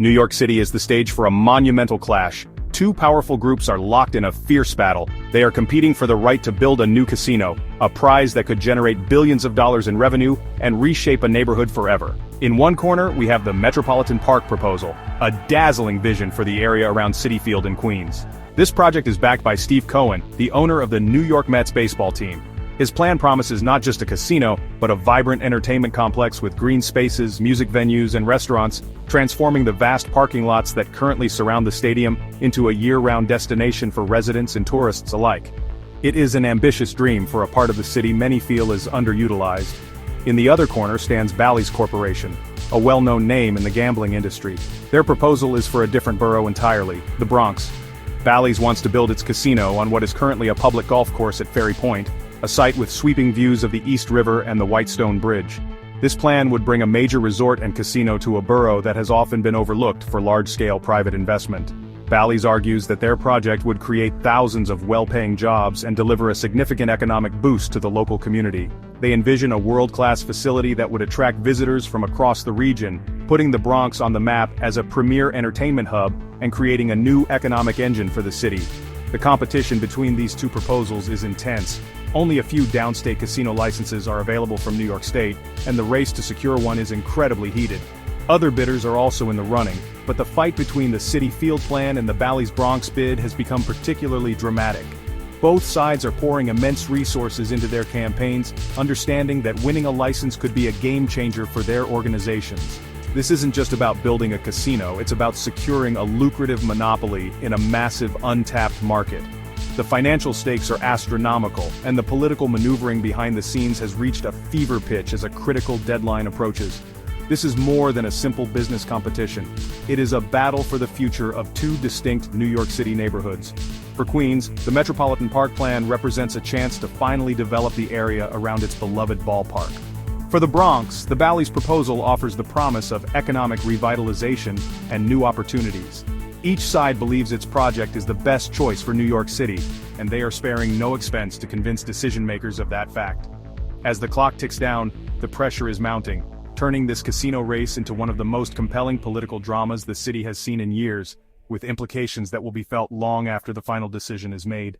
New York City is the stage for a monumental clash. Two powerful groups are locked in a fierce battle. They are competing for the right to build a new casino, a prize that could generate billions of dollars in revenue and reshape a neighborhood forever. In one corner, we have the Metropolitan Park proposal, a dazzling vision for the area around Citi Field in Queens. This project is backed by Steve Cohen, the owner of the New York Mets baseball team. His plan promises not just a casino, but a vibrant entertainment complex with green spaces, music venues, and restaurants, transforming the vast parking lots that currently surround the stadium into a year-round destination for residents and tourists alike. It is an ambitious dream for a part of the city many feel is underutilized. In the other corner stands Bally's Corporation, a well-known name in the gambling industry. Their proposal is for a different borough entirely, the Bronx. Bally's wants to build its casino on what is currently a public golf course at Ferry Point, a site with sweeping views of the East River and the Whitestone Bridge. This plan would bring a major resort and casino to a borough that has often been overlooked for large-scale private investment. Bally's argues that their project would create thousands of well-paying jobs and deliver a significant economic boost to the local community. They envision a world-class facility that would attract visitors from across the region, putting the Bronx on the map as a premier entertainment hub and creating a new economic engine for the city. The competition between these two proposals is intense. Only a few downstate casino licenses are available from New York State, and the race to secure one is incredibly heated. Other bidders are also in the running, but the fight between the Citi Field plan and the Bally's Bronx bid has become particularly dramatic. Both sides are pouring immense resources into their campaigns, understanding that winning a license could be a game-changer for their organizations. This isn't just about building a casino, it's about securing a lucrative monopoly in a massive untapped market. The financial stakes are astronomical, and the political maneuvering behind the scenes has reached a fever pitch as a critical deadline approaches. This is more than a simple business competition. It is a battle for the future of two distinct New York City neighborhoods. For Queens, the Metropolitan Park Plan represents a chance to finally develop the area around its beloved ballpark. For the Bronx, the Bally's proposal offers the promise of economic revitalization and new opportunities. Each side believes its project is the best choice for New York City, and they are sparing no expense to convince decision-makers of that fact. As the clock ticks down, the pressure is mounting, turning this casino race into one of the most compelling political dramas the city has seen in years, with implications that will be felt long after the final decision is made.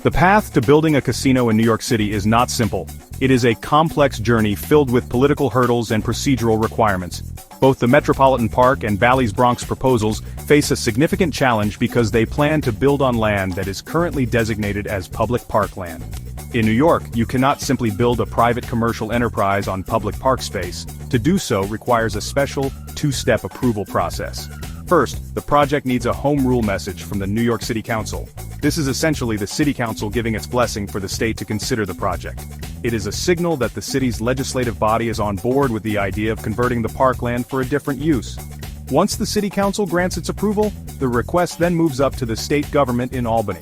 The path to building a casino in New York City is not simple. It is a complex journey filled with political hurdles and procedural requirements. Both the Metropolitan Park and Bally's Bronx proposals face a significant challenge because they plan to build on land that is currently designated as public parkland. In New York, you cannot simply build a private commercial enterprise on public park space. To do so requires a special, two-step approval process. First, the project needs a home rule message from the New York City Council. This is essentially the City Council giving its blessing for the state to consider the project. It is a signal that the city's legislative body is on board with the idea of converting the parkland for a different use. Once the City Council grants its approval, the request then moves up to the state government in Albany.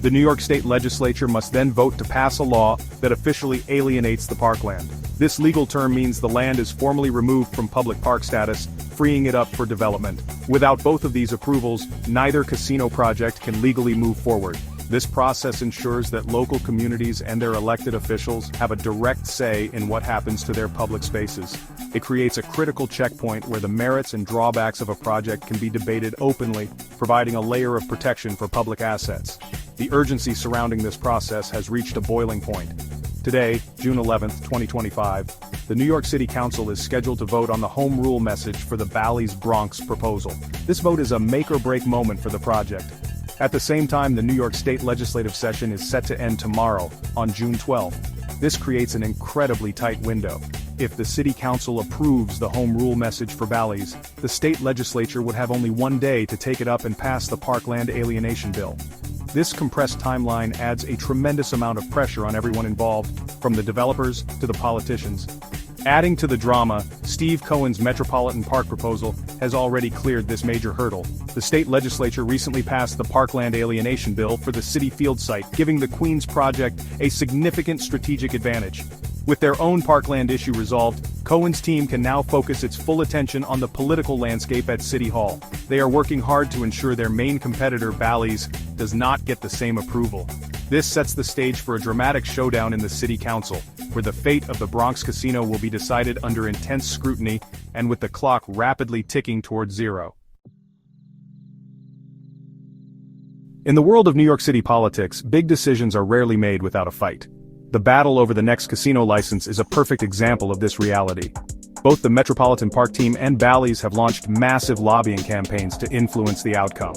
The New York State Legislature must then vote to pass a law that officially alienates the parkland. This legal term means the land is formally removed from public park status, freeing it up for development. Without both of these approvals, neither casino project can legally move forward. This process ensures that local communities and their elected officials have a direct say in what happens to their public spaces. It creates a critical checkpoint where the merits and drawbacks of a project can be debated openly, providing a layer of protection for public assets. The urgency surrounding this process has reached a boiling point. Today, June 11, 2025, the New York City Council is scheduled to vote on the home rule message for the Bally's Bronx proposal. This vote is a make-or-break moment for the project. At the same time, the New York State legislative session is set to end tomorrow, on June 12. This creates an incredibly tight window. If the City Council approves the home rule message for Bally's, the state legislature would have only one day to take it up and pass the Parkland Alienation Bill. This compressed timeline adds a tremendous amount of pressure on everyone involved, from the developers to the politicians. Adding to the drama, Steve Cohen's Metropolitan Park proposal has already cleared this major hurdle. The state legislature recently passed the Parkland Alienation Bill for the Citi Field site, giving the Queens project a significant strategic advantage. With their own parkland issue resolved, Cohen's team can now focus its full attention on the political landscape at City Hall. They are working hard to ensure their main competitor, Bally's, does not get the same approval. This sets the stage for a dramatic showdown in the City Council, where the fate of the Bronx casino will be decided under intense scrutiny and with the clock rapidly ticking towards zero. In the world of New York City politics, big decisions are rarely made without a fight. The battle over the next casino license is a perfect example of this reality. Both the Metropolitan Park team and Bally's have launched massive lobbying campaigns to influence the outcome.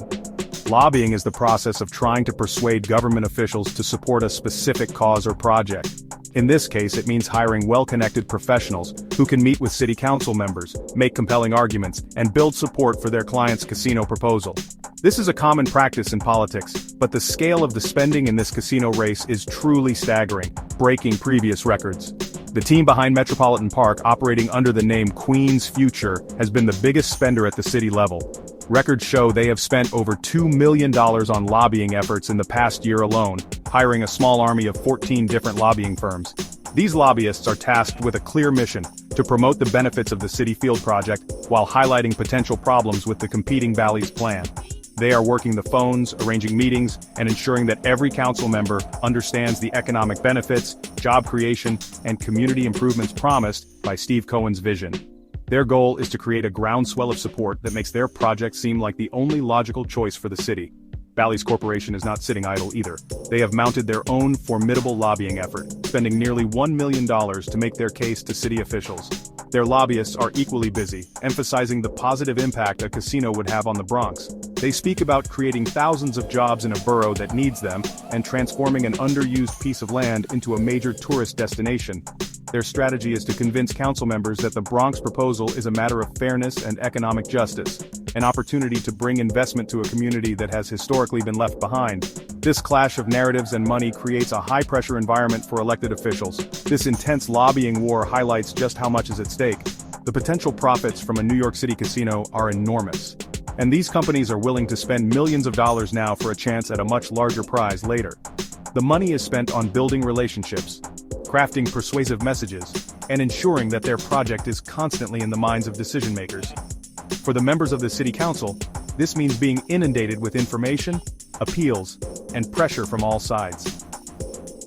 Lobbying is the process of trying to persuade government officials to support a specific cause or project. In this case, it means hiring well-connected professionals who can meet with city council members, make compelling arguments, and build support for their client's casino proposal. This is a common practice in politics, but the scale of the spending in this casino race is truly staggering, breaking previous records. The team behind Metropolitan Park, operating under the name Queen's Future, has been the biggest spender at the city level. Records show they have spent over $2 million on lobbying efforts in the past year alone, hiring a small army of 14 different lobbying firms. These lobbyists are tasked with a clear mission: to promote the benefits of the Citi Field project while highlighting potential problems with the competing Bally's plan. They are working the phones, arranging meetings, and ensuring that every council member understands the economic benefits, job creation, and community improvements promised by Steve Cohen's vision. Their goal is to create a groundswell of support that makes their project seem like the only logical choice for the city. Bally's Corporation is not sitting idle either. They have mounted their own formidable lobbying effort, spending nearly $1 million to make their case to city officials. Their lobbyists are equally busy, emphasizing the positive impact a casino would have on the Bronx. They speak about creating thousands of jobs in a borough that needs them, and transforming an underused piece of land into a major tourist destination. Their strategy is to convince council members that the Bronx proposal is a matter of fairness and economic justice, an opportunity to bring investment to a community that has historically been left behind. This clash of narratives and money creates a high-pressure environment for elected officials. This intense lobbying war highlights just how much is at stake. The potential profits from a New York City casino are enormous. And these companies are willing to spend millions of dollars now for a chance at a much larger prize later. The money is spent on building relationships, crafting persuasive messages, and ensuring that their project is constantly in the minds of decision-makers. For the members of the City Council, this means being inundated with information, appeals, and pressure from all sides.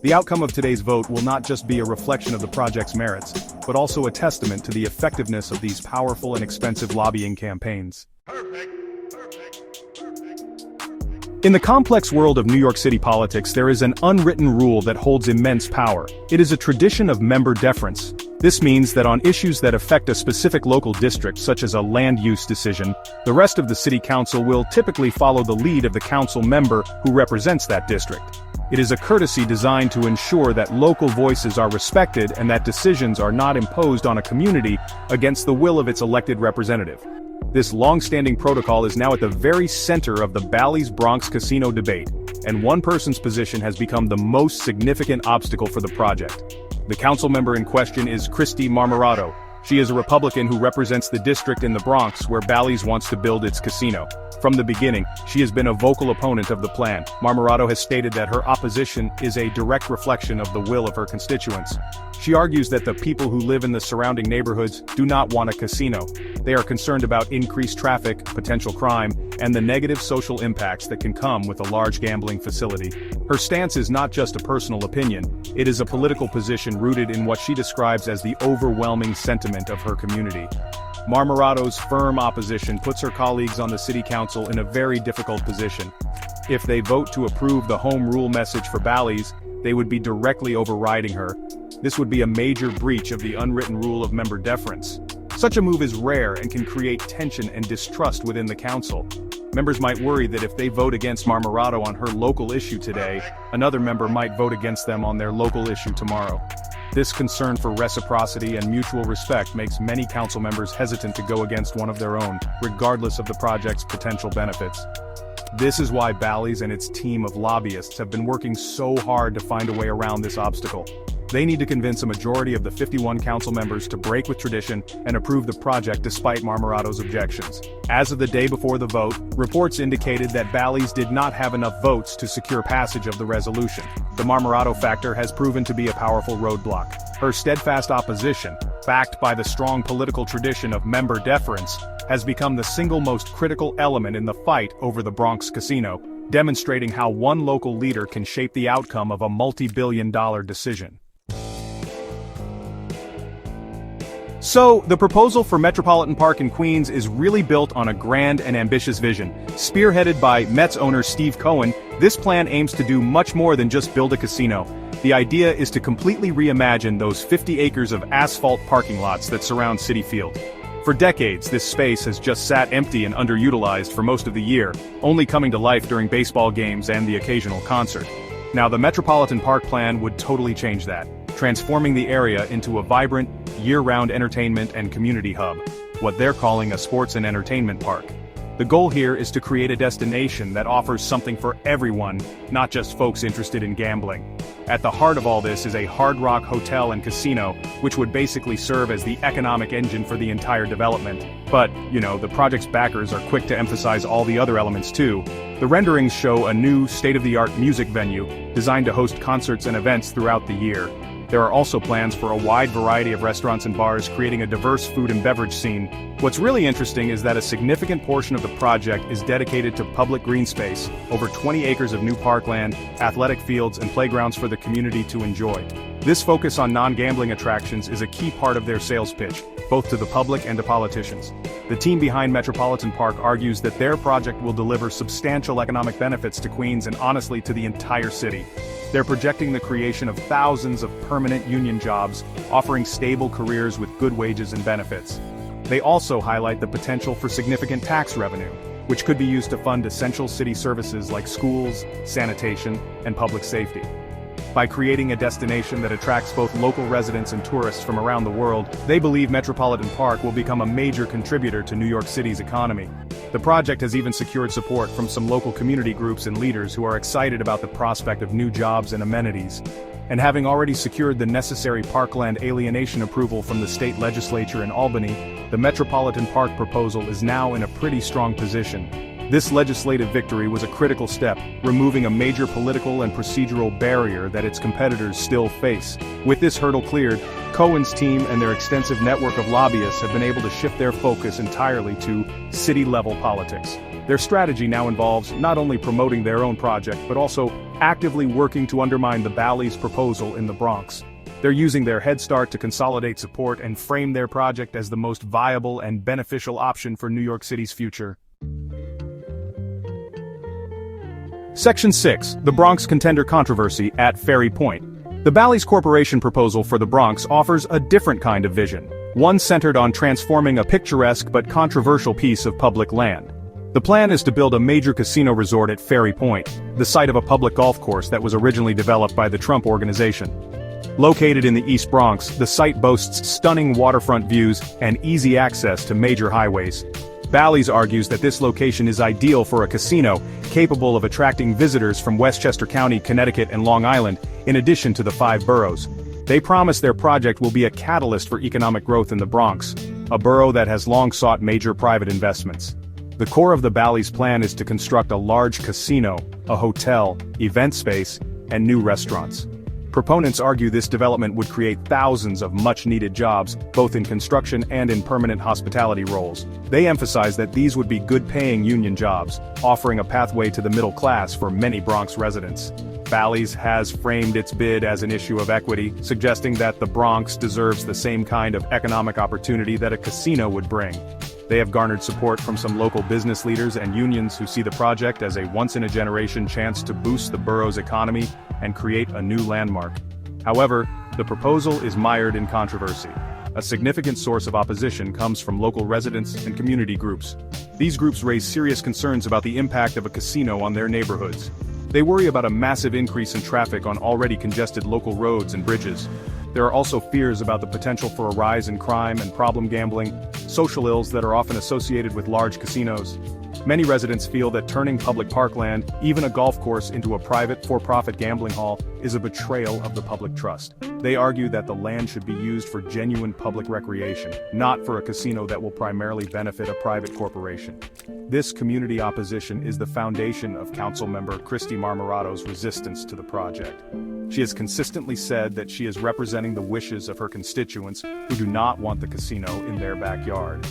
The outcome of today's vote will not just be a reflection of the project's merits, but also a testament to the effectiveness of these powerful and expensive lobbying campaigns. In the complex world of New York City politics, there is an unwritten rule that holds immense power. It is a tradition of member deference. This means that on issues that affect a specific local district, such as a land use decision, the rest of the city council will typically follow the lead of the council member who represents that district. It is a courtesy designed to ensure that local voices are respected and that decisions are not imposed on a community against the will of its elected representative. This long-standing protocol is now at the very center of the Bally's Bronx casino debate, and one person's position has become the most significant obstacle for the project. The council member in question is Christy Marmorato. She is a Republican who represents the district in the Bronx where Bally's wants to build its casino. From the beginning, she has been a vocal opponent of the plan. Marmorato has stated that her opposition is a direct reflection of the will of her constituents. She argues that the people who live in the surrounding neighborhoods do not want a casino. They are concerned about increased traffic, potential crime, and the negative social impacts that can come with a large gambling facility. Her stance is not just a personal opinion, it is a political position rooted in what she describes as the overwhelming sentiment of her community. Marmorato's firm opposition puts her colleagues on the city council in a very difficult position. If they vote to approve the home rule message for Bally's, they would be directly overriding her. This would be a major breach of the unwritten rule of member deference. Such a move is rare and can create tension and distrust within the council. Members might worry that if they vote against Marmorato on her local issue today, another member might vote against them on their local issue tomorrow. This concern for reciprocity and mutual respect makes many council members hesitant to go against one of their own, regardless of the project's potential benefits. This is why Bally's and its team of lobbyists have been working so hard to find a way around this obstacle. They need to convince a majority of the 51 council members to break with tradition and approve the project despite Marmorato's objections. As of the day before the vote, reports indicated that Bally's did not have enough votes to secure passage of the resolution. The Marmorato factor has proven to be a powerful roadblock. Her steadfast opposition, backed by the strong political tradition of member deference, has become the single most critical element in the fight over the Bronx casino, demonstrating how one local leader can shape the outcome of a multi-billion-dollar decision. So, the proposal for Metropolitan Park in Queens is really built on a grand and ambitious vision. Spearheaded by Mets owner Steve Cohen, this plan aims to do much more than just build a casino. The idea is to completely reimagine those 50 acres of asphalt parking lots that surround Citi Field. For decades, this space has just sat empty and underutilized for most of the year, only coming to life during baseball games and the occasional concert. Now, the Metropolitan Park plan would totally change that, transforming the area into a vibrant, year-round entertainment and community hub, what they're calling a sports and entertainment park. The goal here is to create a destination that offers something for everyone, not just folks interested in gambling. At the heart of all this is a Hard Rock hotel and casino, which would basically serve as the economic engine for the entire development. But, the project's backers are quick to emphasize all the other elements too. The renderings show a new, state-of-the-art music venue, designed to host concerts and events throughout the year. There are also plans for a wide variety of restaurants and bars, creating a diverse food and beverage scene. What's really interesting is that a significant portion of the project is dedicated to public green space, over 20 acres of new parkland, athletic fields, and playgrounds for the community to enjoy. This focus on non-gambling attractions is a key part of their sales pitch, both to the public and to politicians. The team behind Metropolitan Park argues that their project will deliver substantial economic benefits to Queens and honestly to the entire city. They're projecting the creation of thousands of permanent union jobs, offering stable careers with good wages and benefits. They also highlight the potential for significant tax revenue, which could be used to fund essential city services like schools, sanitation, and public safety. By creating a destination that attracts both local residents and tourists from around the world, they believe Metropolitan Park will become a major contributor to New York City's economy. The project has even secured support from some local community groups and leaders who are excited about the prospect of new jobs and amenities. And having already secured the necessary parkland alienation approval from the state legislature in Albany, the Metropolitan Park proposal is now in a pretty strong position. This legislative victory was a critical step, removing a major political and procedural barrier that its competitors still face. With this hurdle cleared, Cohen's team and their extensive network of lobbyists have been able to shift their focus entirely to city-level politics. Their strategy now involves not only promoting their own project but also actively working to undermine the Bally's proposal in the Bronx. They're using their head start to consolidate support and frame their project as the most viable and beneficial option for New York City's future. Section 6. The Bronx Contender Controversy at Ferry Point. The Bally's Corporation proposal for the Bronx offers a different kind of vision, one centered on transforming a picturesque but controversial piece of public land. The plan is to build a major casino resort at Ferry Point, the site of a public golf course that was originally developed by the Trump Organization. Located in the East Bronx, the site boasts stunning waterfront views and easy access to major highways. Bally's argues that this location is ideal for a casino, capable of attracting visitors from Westchester County, Connecticut, and Long Island, in addition to the 5 boroughs. They promise their project will be a catalyst for economic growth in the Bronx, a borough that has long sought major private investments. The core of the Bally's plan is to construct a large casino, a hotel, event space, and new restaurants. Proponents argue this development would create thousands of much-needed jobs, both in construction and in permanent hospitality roles. They emphasize that these would be good-paying union jobs, offering a pathway to the middle class for many Bronx residents. Bally's has framed its bid as an issue of equity, suggesting that the Bronx deserves the same kind of economic opportunity that a casino would bring. They have garnered support from some local business leaders and unions who see the project as a once-in-a-generation chance to boost the borough's economy and create a new landmark. However, the proposal is mired in controversy. A significant source of opposition comes from local residents and community groups. These groups raise serious concerns about the impact of a casino on their neighborhoods. They worry about a massive increase in traffic on already congested local roads and bridges. There are also fears about the potential for a rise in crime and problem gambling, social ills that are often associated with large casinos. Many residents feel that turning public parkland, even a golf course, into a private, for-profit gambling hall is a betrayal of the public trust. They argue that the land should be used for genuine public recreation, not for a casino that will primarily benefit a private corporation. This community opposition is the foundation of Councilmember Christy Marmorato's resistance to the project. She has consistently said that she is representing the wishes of her constituents who do not want the casino in their backyard.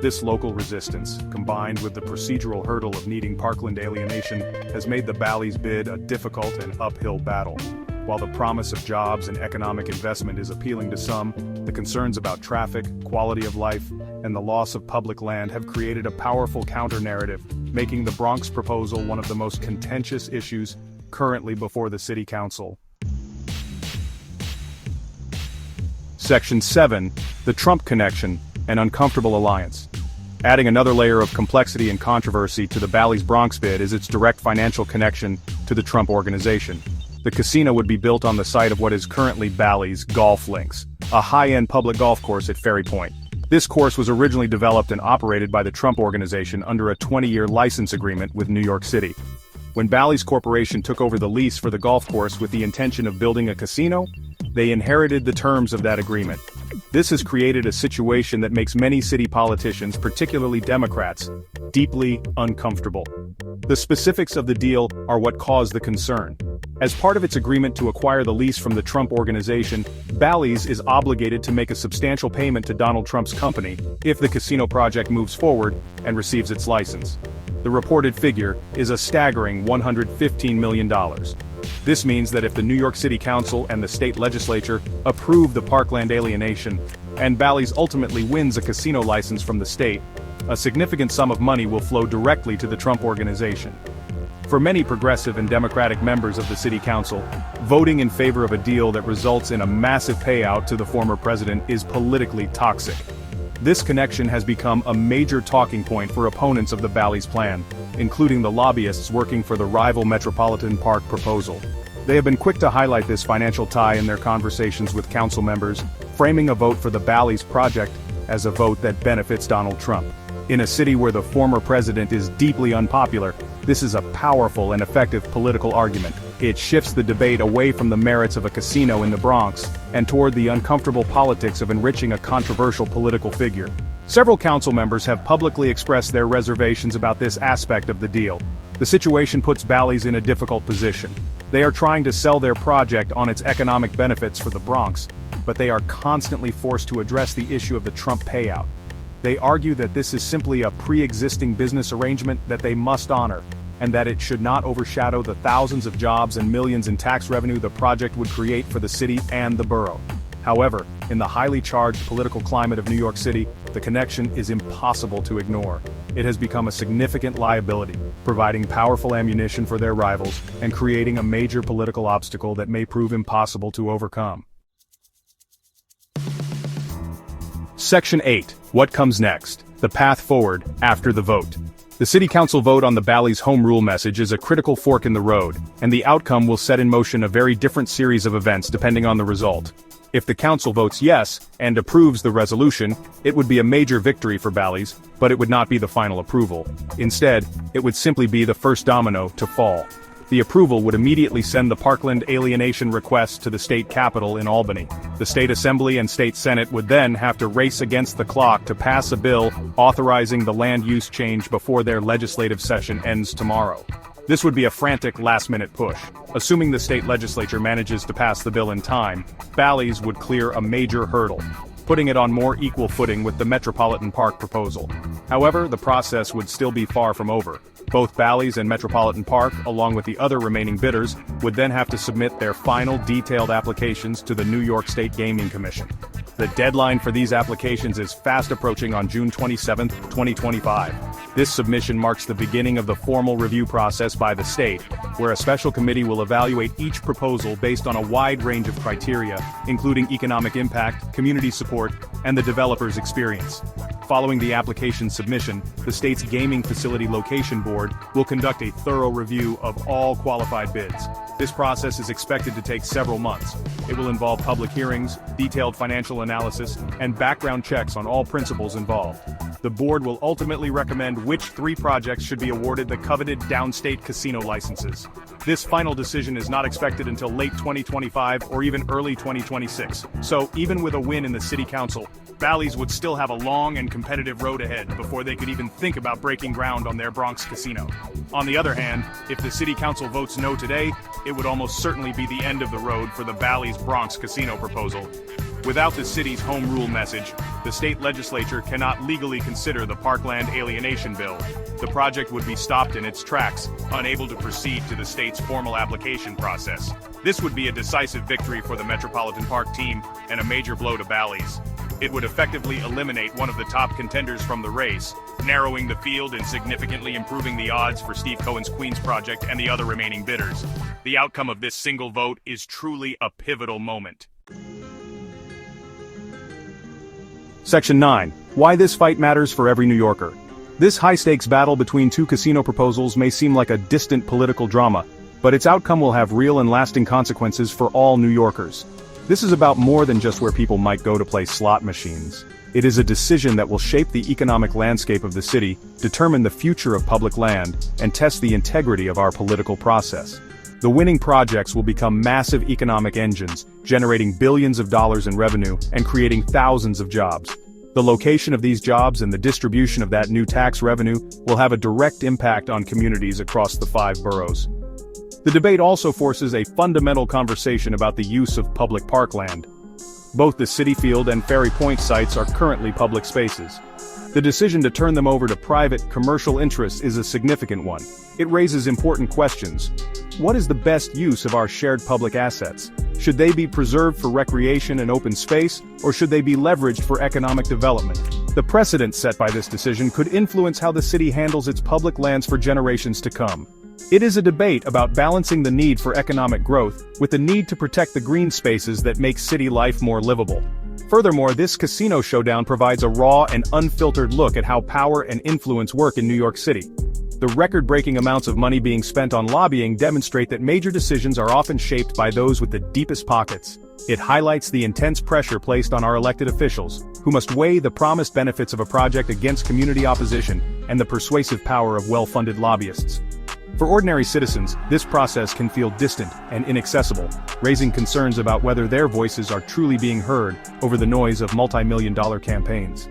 This local resistance, combined with the procedural hurdle of needing parkland alienation, has made the Bally's bid a difficult and uphill battle. While the promise of jobs and economic investment is appealing to some, the concerns about traffic, quality of life, and the loss of public land have created a powerful counter-narrative, making the Bronx proposal one of the most contentious issues currently before the City Council. Section 7, the Trump Connection, an uncomfortable alliance. Adding another layer of complexity and controversy to the Bally's Bronx bid is its direct financial connection to the Trump Organization. The casino would be built on the site of what is currently Bally's Golf Links, a high-end public golf course at Ferry Point. This course was originally developed and operated by the Trump Organization under a 20-year license agreement with New York City. When Bally's Corporation took over the lease for the golf course with the intention of building a casino, they inherited the terms of that agreement. This has created a situation that makes many city politicians, particularly Democrats, deeply uncomfortable. The specifics of the deal are what cause the concern. As part of its agreement to acquire the lease from the Trump Organization, Bally's is obligated to make a substantial payment to Donald Trump's company if the casino project moves forward and receives its license. The reported figure is a staggering $115 million. This means that if the New York City Council and the state legislature approve the parkland alienation, and Bally's ultimately wins a casino license from the state, a significant sum of money will flow directly to the Trump Organization. For many progressive and Democratic members of the City Council, voting in favor of a deal that results in a massive payout to the former president is politically toxic. This connection has become a major talking point for opponents of the Bally's plan, including the lobbyists working for the rival Metropolitan Park proposal. They have been quick to highlight this financial tie in their conversations with council members, framing a vote for the Bally's project as a vote that benefits Donald Trump. In a city where the former president is deeply unpopular, this is a powerful and effective political argument. It shifts the debate away from the merits of a casino in the Bronx and toward the uncomfortable politics of enriching a controversial political figure. Several council members have publicly expressed their reservations about this aspect of the deal. The situation puts Bally's in a difficult position. They are trying to sell their project on its economic benefits for the Bronx, but they are constantly forced to address the issue of the Trump payout. They argue that this is simply a pre-existing business arrangement that they must honor, and that it should not overshadow the thousands of jobs and millions in tax revenue the project would create for the city and the borough. However, in the highly charged political climate of New York City, the connection is impossible to ignore. It has become a significant liability, providing powerful ammunition for their rivals and creating a major political obstacle that may prove impossible to overcome. Section 8. What comes next? The path forward after the vote. The City Council vote on the Bally's Home Rule message is a critical fork in the road, and the outcome will set in motion a very different series of events depending on the result. If the Council votes yes, and approves the resolution, it would be a major victory for Bally's, but it would not be the final approval. Instead, it would simply be the first domino to fall. The approval would immediately send the parkland alienation request to the state capitol in Albany. The state assembly and state senate would then have to race against the clock to pass a bill authorizing the land use change before their legislative session ends tomorrow. This would be a frantic last-minute push. Assuming the state legislature manages to pass the bill in time, Bally's would clear a major hurdle, putting it on more equal footing with the Metropolitan Park proposal. However, the process would still be far from over. Both Bally's and Metropolitan Park, along with the other remaining bidders, would then have to submit their final detailed applications to the New York State Gaming Commission. The deadline for these applications is fast approaching on June 27, 2025. This submission marks the beginning of the formal review process by the state, where a special committee will evaluate each proposal based on a wide range of criteria, including economic impact, community support, and the developer's experience. Following the application submission, the state's Gaming Facility Location Board will conduct a thorough review of all qualified bids. This process is expected to take several months. It will involve public hearings, detailed financial analysis, and background checks on all principals involved. The board will ultimately recommend which 3 projects should be awarded the coveted downstate casino licenses. This final decision is not expected until late 2025 or even early 2026. So, even with a win in the City Council, Bally's would still have a long and competitive road ahead before they could even think about breaking ground on their Bronx casino. On the other hand, if the City Council votes no today, it would almost certainly be the end of the road for the Bally's Bronx casino proposal. Without the city's home rule message, the state legislature cannot legally consider the Parkland Alienation Bill. The project would be stopped in its tracks, unable to proceed to the state's formal application process. This would be a decisive victory for the Metropolitan Park team and a major blow to Bally's. It would effectively eliminate one of the top contenders from the race, narrowing the field and significantly improving the odds for Steve Cohen's Queens project and the other remaining bidders. The outcome of this single vote is truly a pivotal moment. Section 9. Why this fight matters for every New Yorker. This high-stakes battle between two casino proposals may seem like a distant political drama, but its outcome will have real and lasting consequences for all New Yorkers. This is about more than just where people might go to play slot machines. It is a decision that will shape the economic landscape of the city, determine the future of public land, and test the integrity of our political process. The winning projects will become massive economic engines, generating billions of dollars in revenue and creating thousands of jobs. The location of these jobs and the distribution of that new tax revenue will have a direct impact on communities across the 5 boroughs. The debate also forces a fundamental conversation about the use of public parkland. Both the Citi Field and Ferry Point sites are currently public spaces. The decision to turn them over to private, commercial interests is a significant one. It raises important questions. What is the best use of our shared public assets? Should they be preserved for recreation and open space, or should they be leveraged for economic development? The precedent set by this decision could influence how the city handles its public lands for generations to come. It is a debate about balancing the need for economic growth with the need to protect the green spaces that make city life more livable. Furthermore, this casino showdown provides a raw and unfiltered look at how power and influence work in New York City. The record-breaking amounts of money being spent on lobbying demonstrate that major decisions are often shaped by those with the deepest pockets. It highlights the intense pressure placed on our elected officials, who must weigh the promised benefits of a project against community opposition and the persuasive power of well-funded lobbyists. For ordinary citizens, this process can feel distant and inaccessible, raising concerns about whether their voices are truly being heard over the noise of multi-million-dollar campaigns.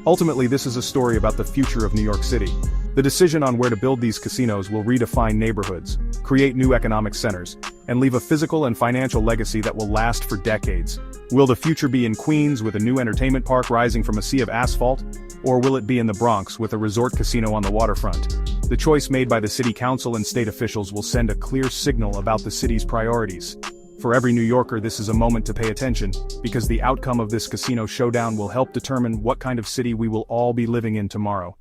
Ultimately, this is a story about the future of New York City. The decision on where to build these casinos will redefine neighborhoods, create new economic centers, and leave a physical and financial legacy that will last for decades. Will the future be in Queens with a new entertainment park rising from a sea of asphalt? Or will it be in the Bronx with a resort casino on the waterfront? The choice made by the city council and state officials will send a clear signal about the city's priorities. For every New Yorker, this is a moment to pay attention, because the outcome of this casino showdown will help determine what kind of city we will all be living in tomorrow.